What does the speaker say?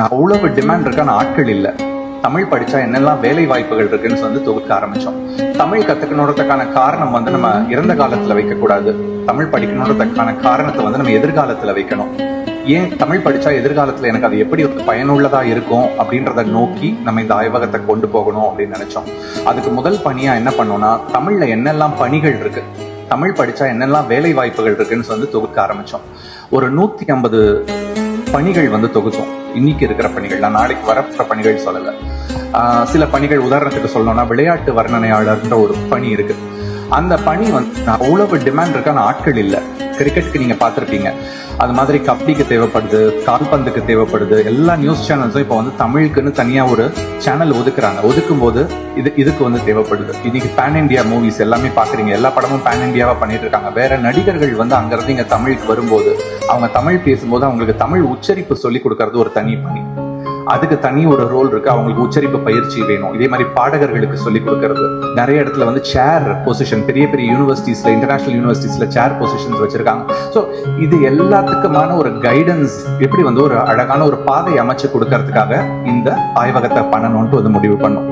அவ்வளவு டிமாண்ட் இருக்கான ஆட்கள் இல்லை. தமிழ் படிச்சா என்னெல்லாம் வேலை வாய்ப்புகள் இருக்குன்னு வந்து தொகுக்க ஆரம்பிச்சோம். தமிழ் கத்துக்கணுன்றதுக்கான காரணம் வந்து நம்ம இறந்த காலத்துல வைக்க கூடாது. தமிழ் படிக்கணுன்றதுக்கான காரணத்தை வந்து நம்ம எதிர்காலத்துல வைக்கணும். ஏன் தமிழ் படிச்சா எதிர்காலத்துல எனக்கு அது எப்படி பயனுள்ளதா இருக்கும் அப்படின்றத நோக்கி நம்ம இந்த ஆய்வகத்தை கொண்டு போகணும் அப்படின்னு நினைச்சோம். அதுக்கு முதல் பணியா என்ன பண்ணோம்னா, தமிழ்ல என்னெல்லாம் பணிகள் இருக்கு, தமிழ் படிச்சா என்னெல்லாம் வேலை வாய்ப்புகள் இருக்குன்னு வந்து தொகுக்க ஆரம்பிச்சோம். ஒரு 150 பணிகள் வந்து தொகுத்தோம். இன்னைக்கு இருக்கிற பணிகள், நான் நாளைக்கு வரப்போற பணிகள் சொல்லல. சில பணிகள் உதாரணத்துக்கு சொல்லணும்னா, விளையாட்டு வர்ணனையாளர்ன்ற ஒரு பணி இருக்கு. அந்த பணி வந்து அவ்வளவு டிமாண்ட் இருக்கான ஆட்கள் இல்லை. கிரிக்கெட்டுக்கு நீங்க பார்த்திருப்பீங்க, அது மாதிரி கபடிக்கு தேவைப்படுது, கால்பந்துக்கு தேவைப்படுது. எல்லா நியூஸ் சேனல்ஸும் இப்போ வந்து தமிழுக்குன்னு தனியா ஒரு சேனல் ஒதுக்குறாங்க. ஒதுக்கும் போது இதுக்கு வந்து தேவைப்படுது. இன்னைக்கு பேன் இண்டியா மூவிஸ் எல்லாமே பாக்குறீங்க, எல்லா படமும் பேன் இண்டியாவா பண்ணிட்டு இருக்காங்க. வேற நடிகர்கள் வந்து அங்க இருந்து இங்க தமிழுக்கு வரும்போது அவங்க தமிழ் பேசும்போது அவங்களுக்கு தமிழ் உச்சரிப்பு சொல்லி கொடுக்கறது ஒரு தனி பணி. அதுக்கு தனி ஒரு ரோல் இருக்கு. அவங்களுக்கு உச்சரிப்பு பயிற்சி வேணும். இதே மாதிரி பாடகர்களுக்கு சொல்லி கொடுக்கறது. நிறைய இடத்துல வந்து சேர் பொசிஷன், பெரிய பெரிய யூனிவர்சிட்டிஸ்ல, இன்டர்நேஷனல் யூனிவர்சிட்டிஸ்ல சேர் பொசிஷன்ஸ் வச்சிருக்காங்க. ஸோ இது எல்லாத்துக்குமான ஒரு கைடன்ஸ், எப்படி வந்து ஒரு அழகான ஒரு பாதை அமைச்சு கொடுக்கறதுக்காக இந்த ஆய்வகத்தை பண்ணணும்ட்டு வந்து முடிவு பண்ணோம்.